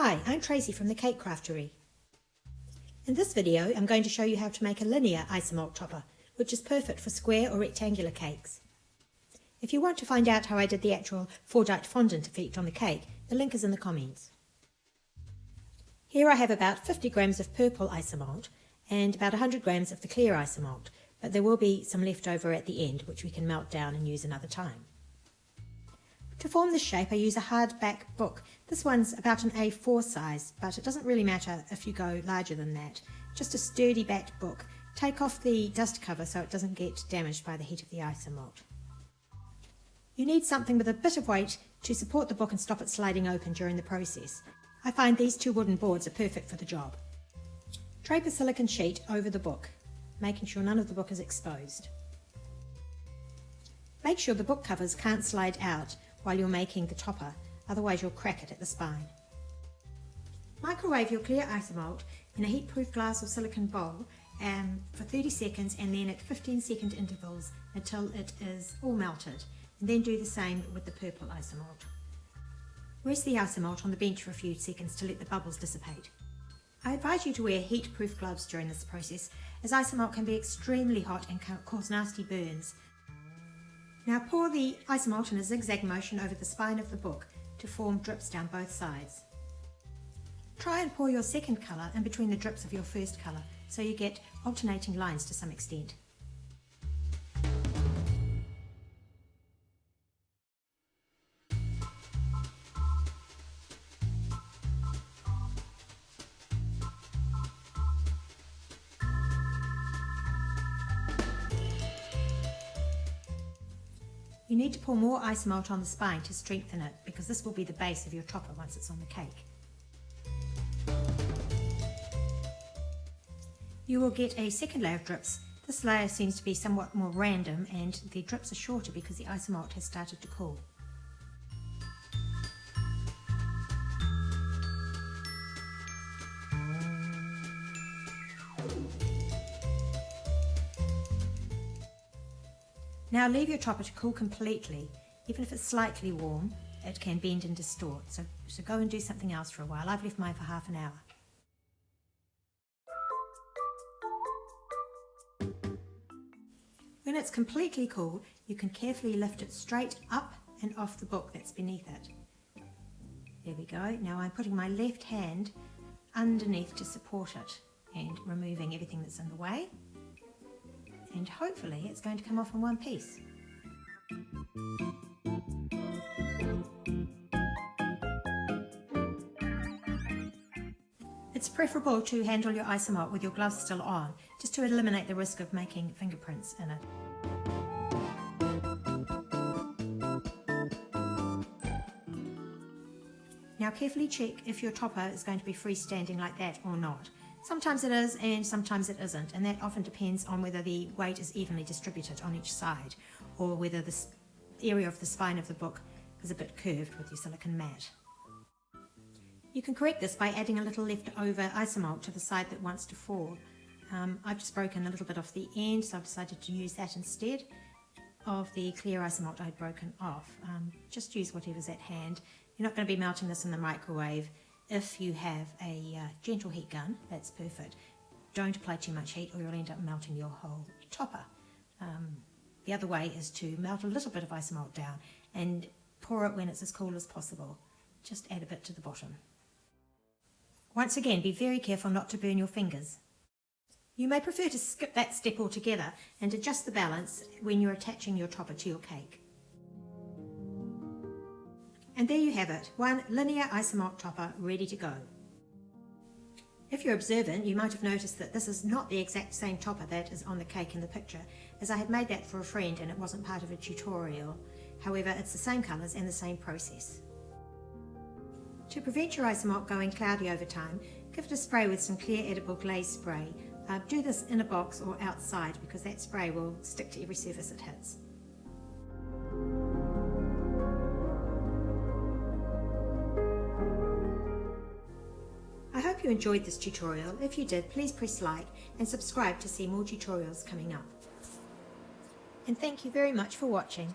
Hi, I'm Tracy from the Cake Craftery. In this video I'm going to show you how to make a linear Isomalt topper, which is perfect for square or rectangular cakes. If you want to find out how I did the actual fondant fondant effect on the cake, the link is in the comments. Here I have about 50 grams of purple Isomalt and about 100 grams of the clear Isomalt, but there will be some left over at the end which we can melt down and use another time. To form this shape I use a hardback book. This one's about an A4 size, but it doesn't really matter if you go larger than that. Just a sturdy backed book. Take off the dust cover so it doesn't get damaged by the heat of the Isomalt. You need something with a bit of weight to support the book and stop it sliding open during the process. I find these two wooden boards are perfect for the job. Drape a silicone sheet over the book, making sure none of the book is exposed. Make sure the book covers can't slide out while you're making the topper, otherwise you'll crack it at the spine. Microwave your clear Isomalt in a heat-proof glass or silicone bowl for 30 seconds and then at 15-second intervals until it is all melted, and then do the same with the purple Isomalt. Rest the Isomalt on the bench for a few seconds to let the bubbles dissipate. I advise you to wear heat-proof gloves during this process, as Isomalt can be extremely hot and can cause nasty burns. Now pour the Isomalt in a zigzag motion over the spine of the book to form drips down both sides. Try and pour your second colour in between the drips of your first colour so you get alternating lines to some extent. You need to pour more Isomalt on the spine to strengthen it, because this will be the base of your topper once it's on the cake. You will get a second layer of drips. This layer seems to be somewhat more random and the drips are shorter because the Isomalt has started to cool. Now leave your topper to cool completely. Even if it's slightly warm, it can bend and distort. So go and do something else for a while. I've left mine for half an hour. When it's completely cool, you can carefully lift it straight up and off the book that's beneath it. There we go. Now I'm putting my left hand underneath to support it and removing everything that's in the way. And hopefully it's going to come off in one piece. It's preferable to handle your Isomalt with your gloves still on, just to eliminate the risk of making fingerprints in it. Now carefully check if your topper is going to be freestanding like that or not. Sometimes it is and sometimes it isn't, and that often depends on whether the weight is evenly distributed on each side or whether the area of the spine of the book is a bit curved with your silicone mat. You can correct this by adding a little leftover Isomalt to the side that wants to fall. I've just broken a little bit off the end, so I've decided to use that instead of the clear Isomalt I'd broken off. Just use whatever's at hand. You're not going to be melting this in the microwave. If you have a gentle heat gun, that's perfect. Don't apply too much heat or you'll end up melting your whole topper. The other way is to melt a little bit of Isomalt down and pour it when it's as cool as possible. Just add a bit to the bottom. Once again, be very careful not to burn your fingers. You may prefer to skip that step altogether and adjust the balance when you're attaching your topper to your cake. And there you have it, one linear Isomalt topper ready to go. If you're observant, you might have noticed that this is not the exact same topper that is on the cake in the picture, as I had made that for a friend and it wasn't part of a tutorial. However, it's the same colours and the same process. To prevent your Isomalt going cloudy over time, give it a spray with some clear edible glaze spray. Do this in a box or outside because that spray will stick to every surface it hits. I hope you enjoyed this tutorial. If you did, please press like and subscribe to see more tutorials coming up. And thank you very much for watching.